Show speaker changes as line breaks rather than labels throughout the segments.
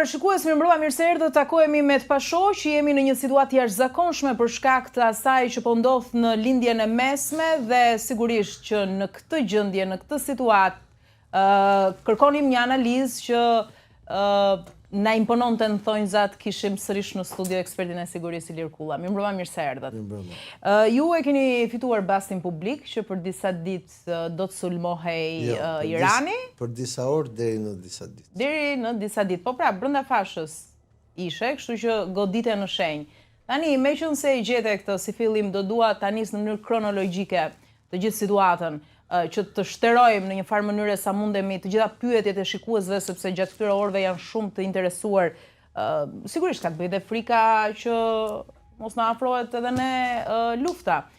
nderuar shikues, mirëmbrëma, mirë se erdhët. Takohemi me të pashoq, jemi në një situatë jashtëzakonshme për shkak të asaj që po ndodh në lindjen e mesme dhe sigurisht që në këtë gjendje, në këtë situatë, kërkonim një analizë që na impononte në thonjzat, kishim sërish në studio ekspertin e sigurisë Ilir Kulla. Mirëmbrëma, mirë se erdhët. Ju e keni fituar bastin publik që për disa ditë do të sulmohej Irani.
Për disa orë deri në disa ditë.
Deri në disa ditë. Po pra, brenda fashës ishe, kështu që godite në shenjë. Tani, me qënë se i gjete këtë si fillim, do dua ta nis në mënyrë kronologjike të gjithë situatën, që të shterojmë në një farë mënyre sa mundemi të gjitha pyetjet e shikuesve, sepse gjatë këtyre orëve janë shumë të interesuar. Sigurisht ka të bëjë dhe frika që mos na afrohet edhe ne lufta.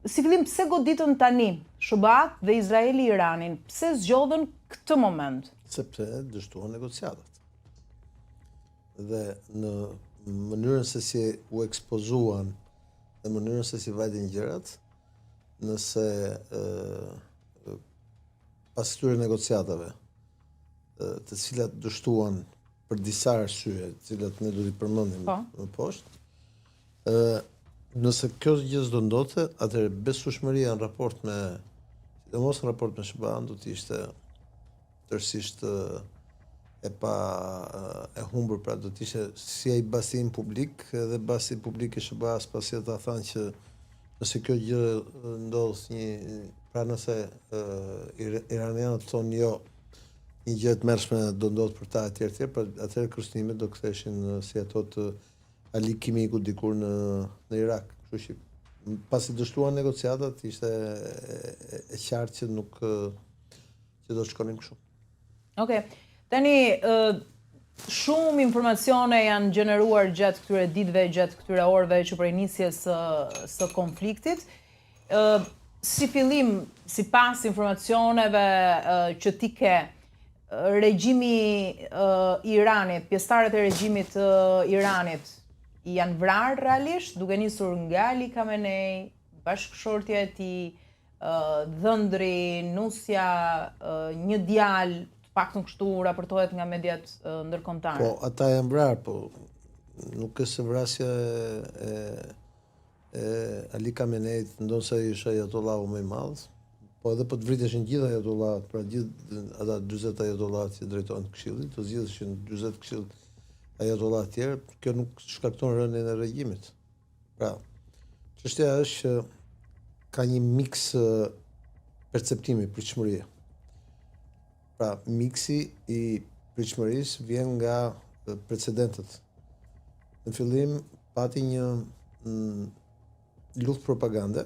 Si fillim, pse goditën tani SBA dhe Izraeli Iranin? Pse zgjodhen këtë moment?
Sepse dështuan negociatat. Dhe në mënyrën se si u ekspozuan dhe mënyrën se si vajtin gjërat, nëse pas këtyre negociatave, të cilat dështuan për disa arsye, të cilat ne do t'i përmendim më poshtë, nëse kjo gjë do ndodhte, atëherë besueshmëria në raport me, sidomos në raport me SBA-n, do të ishte tërësisht e humbur, pra do të ishte si ai bastin publik, edhe basti publik i SBA-s, pasi ata thanë që nëse kjo gjë ndodh pra nëse iranianët thonë jo, një gjë të mërshme do ndodh për ta etj, pra atëherë kërcënimet do ktheshin si ato të Ali Kimiku dikur në Irak. Kështu që pasi dështuan negociatat, ishte e qartë që nuk që do të shkonim kështu.
Okej. Tani shumë informacione janë gjeneruar gjatë këtyre ditëve, gjatë këtyre orëve që prej nisjes së konfliktit. Si fillim, sipas informacioneve që ti ke, regjimi i Iranit, pjesëtarët e regjimit Iranit janë vrarë realisht, duke nisur nga Ali Khamenei, bashkëshortja e tij, dhëndri, nusja, një djalë, paktën kështu raportohet nga mediat ndërkombëtare.
Po, ata janë vrarë, po nuk është se vrasja e Ali Khameneit, ndonë se ishte ajatollahu më i madh, po edhe po të vriteshin gjithë ajatollahët, pra gjithë ata 40 ajatollahët që drejtojnë Këshillit, të zgjidheshin 40 këshill ajatollahë tjerë, kjo nuk shkakton rënien e regjimit. Pra, çështja është që ka një miks perceptimi, pritshmërie. Pra, miksi i pritshmërisë vjen nga precedentet. Në fillim, pati një luftë propagande,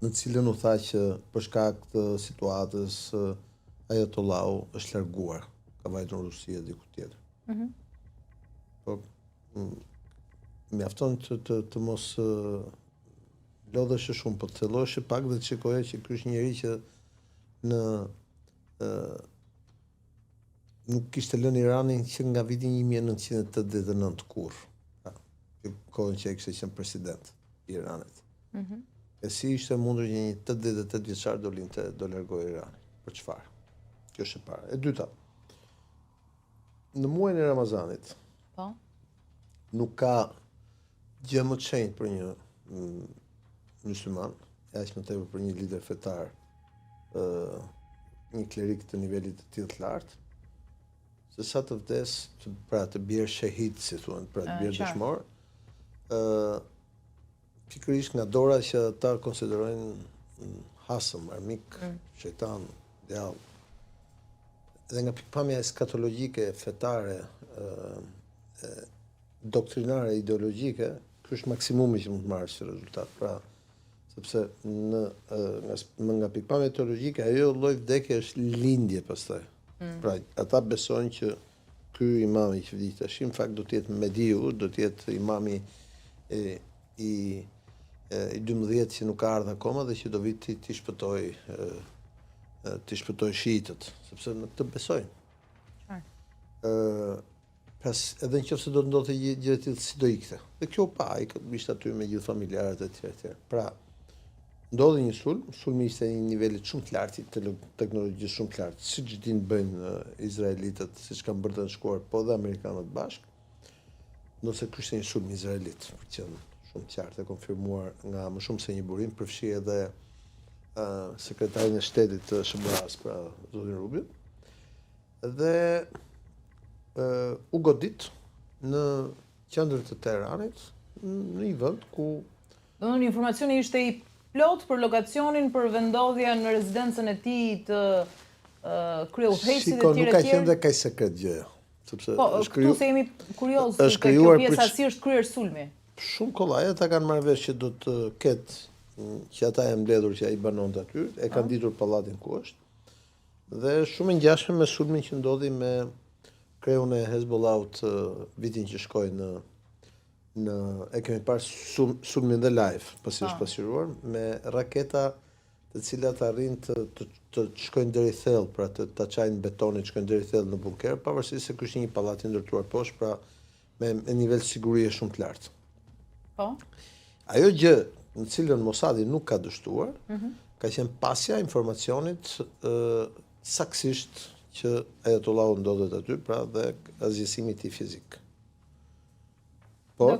në cilën u tha që për shkak të situatës ajatollahu është larguar, ka vajtur në Rusi e diku tjetër. Po, mjafton të mos lodhesh shumë, po të thellohesh pak dhe të shikoje që ky është njeri që nuk kishte lënë Iranin që nga viti 1989 kurrë. Kohën që ai kishte qenë president i Iranit. E si ishte mundur që një 88 vjeçar do largojë Iranin? Për çfarë? Kjo është e para. E dyta, në muajin e Ramazanit, nuk ka gjë më të shenjtë për një musliman, aq më tepër për një lider fetar, një klerik të nivelit të tillë të lartë, se sa të vdes, pra të bjerë shahid, si thuan, pra të bjerë dëshmor, pikërisht nga dora që ata konsiderojnë hasëm, armik, shejtan, djall. Dhe nga pikpamja eskatologjike, fetare, doktrinare, ideologjike, ky është maksimumi që mund të marrësh si rezultat. Pra, sepse nga pikpamja teologjike, ajo lloj vdekje është lindje pastaj. Pra, ata besojnë që ky imam i që vdiq tash, në fakt do të jetë Mediu, do të jetë imami i 12 që nuk ka ardhur akoma dhe që do vi ti shpëtoj shiitët, sepse në këtë besojnë. Edhe nëse do të ndodhte gjë të tillë, si do ikte. Dhe kjo pa, ai ishte aty me gjithë familjarët e tjerë. Pra, ndodhi një sulmi ishte një nivelit shumë të lartë, teknologjisë shumë të lartë, siç dinë bëjnë izraelitët, siç kanë bërë të shkuar, po dhe amerikanët bashkë, ndose ky ishte një sulm izraelit, për të qenë shumë të qartë e konfirmuar nga më shumë se një burim, përfshi edhe sekretarin e shtetit të SBA-s, pra zotin Rubio, dhe u godit në qendër të Teheranit, në një vend ku
Domethënë informacioni ishte i plot për lokacionin, për vendodhjen në rezidencën e tij të kryeudhëheqësit
shiko,
e tjerë
nuk ka qenë dhe kaq sekret gjëja. Sepse
Po, këtu se jemi kurioz se kjo pjesa si është kryer sulmi.
Shumë kollaja ta kanë marrë vesh që do të ketë që ata e mbledhur që ai banonte aty, e kanë ditur pallatin ku është. Dhe shumë e ngjashme me sulmin që ndodhi me kreun e Hezbollahut vitin që shkoi në e kemi parë sulmin dhe live, pasi është pasqyruar, me raketa të cilat arrin të shkojnë deri thellë, pra të çajnë betonin, të shkojnë deri thellë në bunker, pavarësisht se ky është një pallat i ndërtuar poshtë, pra me nivel sigurie shumë të lartë.
Po.
Ajo gjë në cilën Mossadi nuk ka dështuar, ka qenë pasja informacionit saktësisht që Ajatollahu ndodhet aty, pra dhe azjesimi i tij fizik.
Por,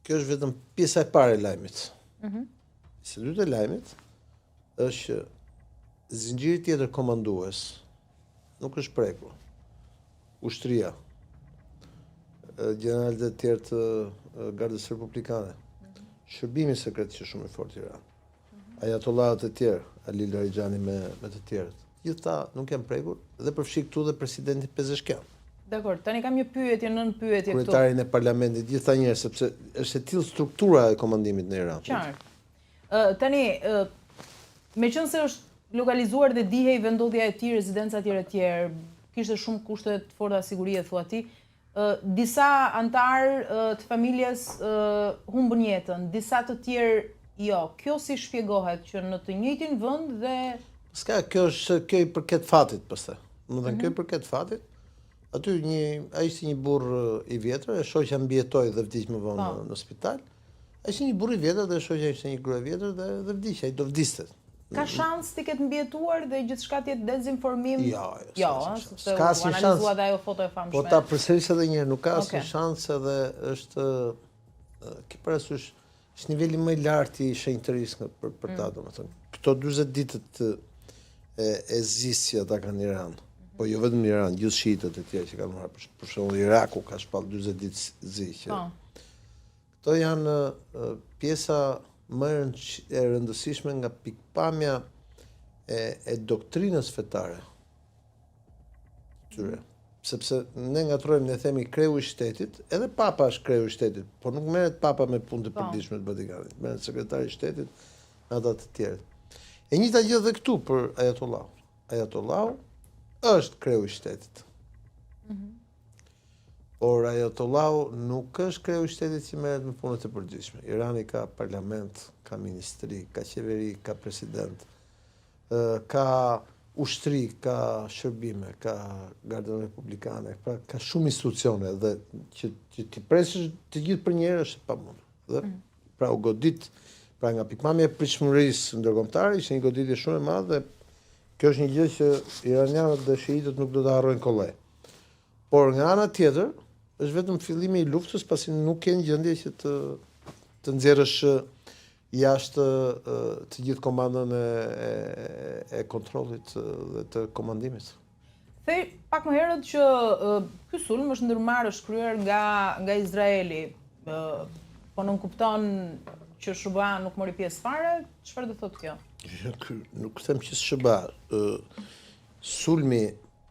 kjo është vetëm pjesa e parë e lajmit. Pjesa e dytë e lajmit është që zinxhiri tjetër komandues nuk është prekur. Ushtria, gjeneralët e tjerë të Gardës Republikane, shërbimi sekret që shumë i fortë i Iran, ajatollahët e tjerë, Ali Larijani me të tjerët, gjithë ta nuk janë prekur dhe përfshi këtu dhe presidenti Pezeshkian.
Dakor, tani kam një pyetje, nën pyetje këtu.
Kryetarin e parlamentit, gjitha njerë, sepse është e tillë struktura e komandimit në Iran.
Qartë. Tani, meqense është lokalizuar dhe dihej vendodhja e tij, rezidenca e tjerë, kishte shumë kushte të forta sigurie, thua ti. Disa antarë të familjes humbën jetën, disa të tjerë jo. Kjo si shpjegohet që në të njëjtin vend dhe
kjo i përket fatit pastaj. Domethënë kjo i përket fatit. Aty ai ishte një burr i vjetër, e shoqja mbijetoi dhe vdiq më vonë në spital. Ai ishte një burr i vjetër dhe shoqja ishte një grua e vjetër dhe vdiq, ai do vdiste.
Ka shans të ketë mbjetuar dhe gjithçka të jetë dezinformim?
Jo,
s'ka asnjë shans. Analizuat ajo foto e famshme.
Po ta përsëris edhe një herë, nuk ka asnjë shans edhe është ke parasysh është niveli më i lartë i shenjtërisë për ta, domethënë. Këto 40 ditët e zisja ata kanë në Iran. Po jo vetëm në Iran, gjithë shiitët e tjerë që kanë marrë, për shembull Iraku ka shpall 40 ditë zgjidhje. Këto janë pjesa më e rëndësishme nga pikpamja e doktrinës fetare. Tyre. Sepse ne ngatrojmë, ne themi kreu i shtetit, edhe papa është kreu i shtetit, por nuk merret papa me punë të përditshme të Vatikanit, merret sekretari i shtetit me ata të tjerët. E njëjta gjë edhe këtu për Ajatollahu. Ajatollahu është kreu i shtetit. Por Ajatollahu nuk është kreu i shtetit që merret me punët e përditshme. Irani ka parlament, ka ministri, ka qeveri, ka president, ka ushtri, ka shërbime, ka Gardën Republikane, pra ka shumë institucione dhe që ti presësh të gjithë për një herë është pamundur. Dhe pra u godit, pra nga pikpamja e pritshmërisë ndërkombëtare ishte një goditje shumë e madhe dhe kjo është një gjë që iranianët dhe shiitët nuk do ta harrojnë kollaj. Por nga ana tjetër, është vetëm fillimi i luftës, pasi nuk ke gjendje që të nxjerrësh jashtë të gjithë komandën e kontrollit dhe të komandimit.
Thej pak më herët që ky sulm është ndërmarrë, është kryer nga Izraeli. Po nuk kupton që SBA nuk mori pjesë fare, çfarë do thotë kjo?
Nuk them që SBA, sulmi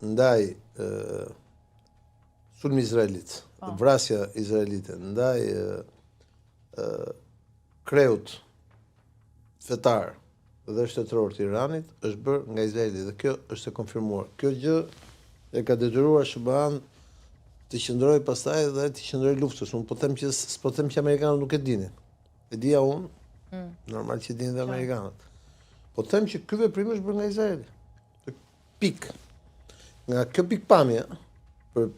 ndaj sulmi izraelit, vrasja izraelite ndaj kreut fetar dhe shtetëror të Iranit është bërë nga Izraeli dhe kjo është e konfirmuar. Kjo gjë e ka detyruar SBA-n të qëndrojë pastaj dhe të qëndrojë luftës. Unë s'po them që amerikanët nuk e dinin. E dija unë, normal që dinin dhe amerikanët. Po them që ky veprim është bërë nga Izraeli. Pik. Nga kjo pikpamje për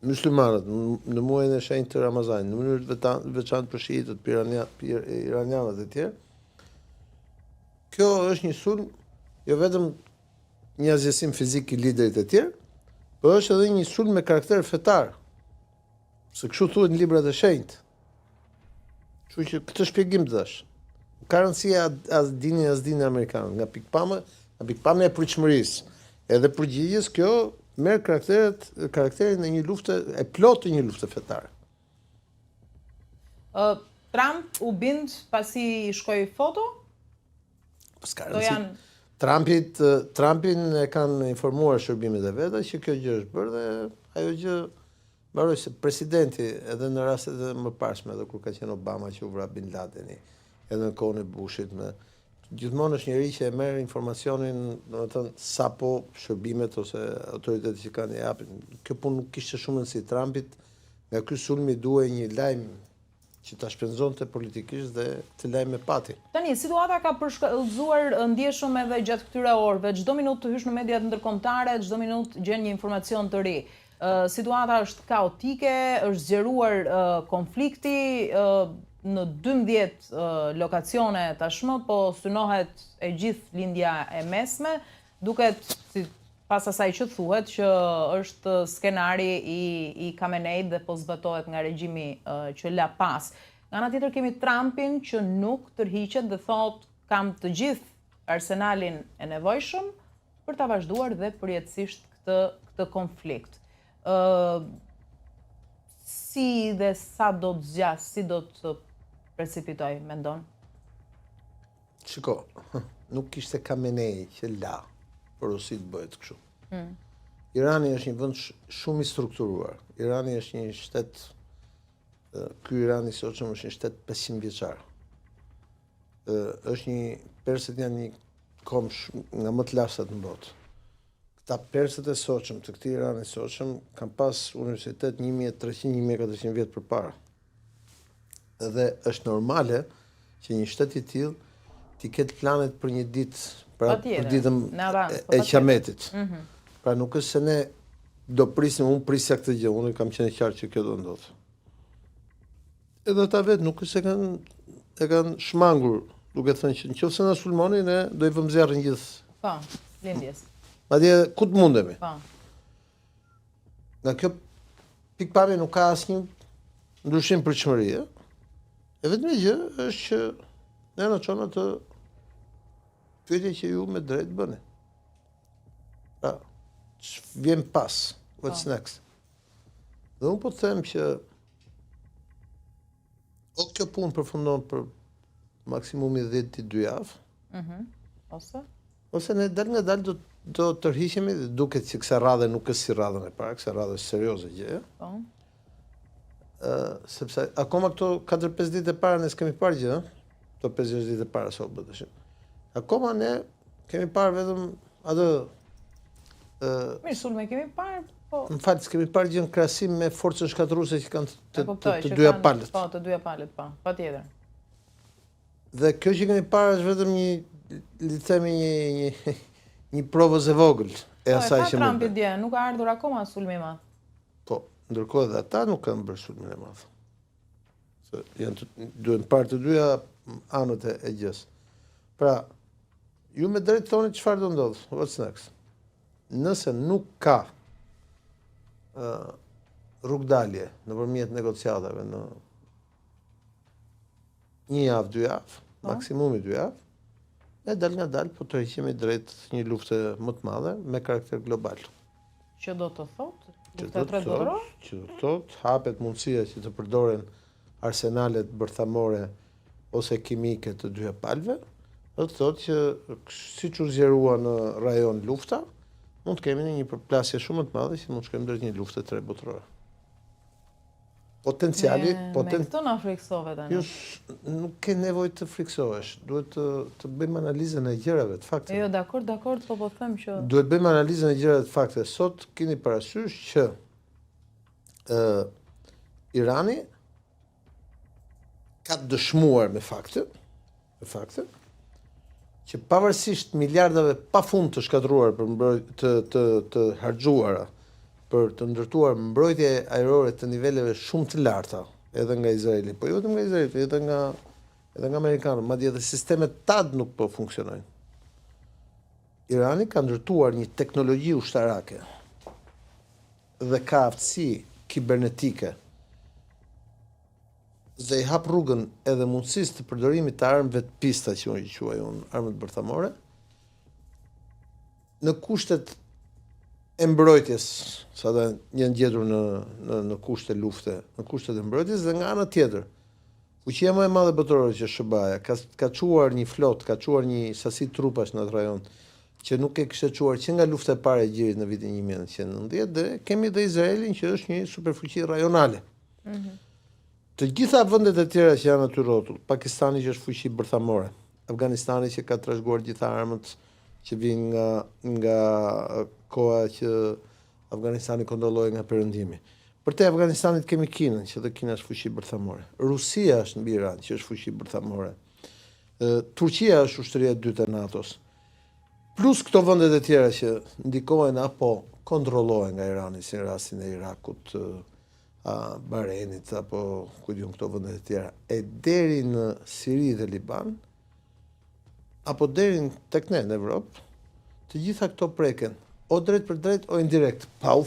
myslimanët në muajin e shenjtë të Ramazanit, në mënyrë të veçantë për shiitët, iranianët e tjerë, kjo është një sulm jo vetëm një azjesim fizik i liderit e tjerë, por është edhe një sulm me karakter fetar. Se kështu thuhet në librat e shenjtë. Kështu që këtë shpjegim të dash. Ka rëndësi as dini amerikanët, nga pikpamja e pritshmërisë, edhe përgjigjes, kjo merr karakterin e një lufte e plotë një lufte fetare.
Trump u bind pasi shkoi foto?
S'ka rëndësi. Trumpin e kanë informuar shërbimet e veta që kjo gjë është bërë dhe ajo gjë mbaroi se presidenti edhe në rastet e mëparshme, edhe kur ka qenë Obama që u vra Bin Ladeni, edhe në kohën e Bushit, gjithmonë është njëri që e merr informacionin, domethënë sapo shërbimet ose autoritetet që kanë japin. Kjo punë nuk kishte shumë rëndësi Trumpit, nga ky sulmi duhej një lajm që ta shpenzonte politikisht dhe të lajm e pati.
Tani, situata ka përshkallëzuar ndjeshëm edhe gjatë këtyre orëve. Çdo minutë të hysh në mediat ndërkombëtare, çdo minutë gjen një informacion të ri. Situata është kaotike, është zgjeruar konflikti në 12 lokacione tashmë, po synohet e gjithë lindja e mesme, duket si pas asaj që thuhet që është skenari i Khameneit dhe po zbatohet nga regjimi që la pas. Nga ana tjetër kemi Trumpin që nuk tërhiqet dhe thot kam të gjithë arsenalin e nevojshëm për ta vazhduar dhe përjetësisht këtë konflikt. Si dhe sa do të zgjas, si do të precipitoj, mendon?
Shiko, nuk kishte Khamenei që la për Rusi të bëhet kështu. Irani është një vend shumë i strukturuar. Irani është një shtet, ky Irani sotshëm është një shtet 500 vjeçar. Është një persët janë një kom nga më të lashtat në botë. Këta persët e sotshëm të këtij Irani sotshëm kanë pas universitet 1300-1400 vjet përpara. Dhe është normale që një shtet i tillë t'i ketë planet për një ditë, për ditën e Qiametit. Pra nuk është se ne do prisim, unë prisja këtë gjë, unë kam qenë qartë që kjo do ndodhë. Edhe ata vetë nuk është se e kanë shmangur, duke thënë që nëse na sulmoni, ne do i vëmzjarrin gjithë.
Po, lindjes.
Madje ku të mundemi.
Po.
Nga kjo pikpamje nuk ka asnjë ndryshim pritshmërie. E vetëm gjë është që ne na çon atë pyetje që ju me drejt bëni. Pra, vjen pas, what's next? Dhe unë po të them që o kjo punë përfundon për maksimumi 10-2 javë, ose ne dal nga dal do tërhiqemi dhe duket që kësa radhe nuk është si radhën e parë, kësa radhe është serioze gjë. Sepse akoma këto 4-5 ditë e para ne s'kemi parë gjë, këto 5-6 ditë e para sa u bë tash. Akoma ne kemi parë vetëm atë
mirë, sulme kemi parë, po.
Në fakt s'kemi parë gjë në krahasim me forcën shkatërruese që kanë të dyja palët.
Po, të dyja palët, po, patjetër.
Dhe kjo që kemi parë është vetëm le të themi një provës e vogël e asaj që
Trumpi dje, nuk ka ardhur akoma sulmi i madh.
Po, ndërkohë edhe ata nuk kanë bërë sulmin e madh. Se duhen parë të dyja anët e gjës. Pra, ju me drejt thoni çfarë do ndodh, what's next? Nëse nuk ka rrugdalje nëpërmjet negociatave në 1 javë, 2 javë, maksimumi 2 javë, ne dal nga dal po tërhiqemi drejt një lufte më të madhe me karakter global.
Që do të thotë? Lufta e tretë botërore?
Që do të thotë hapet mundësia që të përdoren arsenalet bërthamore ose kimike të dyja palëve, do të thotë që siç u zgjerua në rajon lufta, mund të kemi një përplasje shumë të madhe që mund të shkojmë drejt një lufte tre botërore. Potenciali...
Me këto na friksove tani.
Nuk ke nevojë të friksohesh, duhet të bëjmë analizën e gjërave të fakte.
Jo, dakord, po them që...
Duhet bëjmë analizën e gjërave të fakte. Sot keni parasysh që Irani ka dëshmuar me fakte, që pavarësisht miliardave pafund të shkatëruar të harxhuara për të ndërtuar mbrojtje ajrore të niveleve shumë të larta, edhe nga Izraeli, po jo vetëm nga Izraeli, edhe nga Amerikanët, madje edhe sistemet TAD nuk po funksionojnë. Irani ka ndërtuar një teknologji ushtarake dhe ka aftësi kibernetike dhe i hap rrugën edhe mundësisë të përdorimit të armëve të pista që i quaj unë, armët bërthamore, në kushtet e mbrojtjes, sa da janë gjetur në kushte lufte, në kushtet e mbrojtjes, dhe nga ana tjetër, fuqia më e madhe botërore që SBA-ja ka çuar një flot, ka çuar një sasi trupash në atë rajon, që nuk e kishte çuar që nga lufta e parë e Gjirit në vitin 1990, dhe kemi dhe Izraelin që është një superfuqi rajonale. Të gjitha vendet e tjera që janë aty rrotull, Pakistani që është fuqi bërthamore, Afganistani që ka trashëguar gjitha armët që vijnë nga koha që Afganistani kontrolloi nga perëndimi. Përtej Afganistanit kemi Kinën, që dhe Kina është fuqi bërthamore. Rusia është mbi Iran, që është fuqi bërthamore. Turqia është ushtria e dytë e NATO-s. Plus këto vendet e tjera që ndikohen apo kontrollohen nga Irani, si në rastin e Irakut, Bahreinit apo ku diun këto vende të tjera, e deri në Siri dhe Liban, apo deri tek ne në Evropë, të gjitha këto preken o drejt për drejt o indirekt, pa u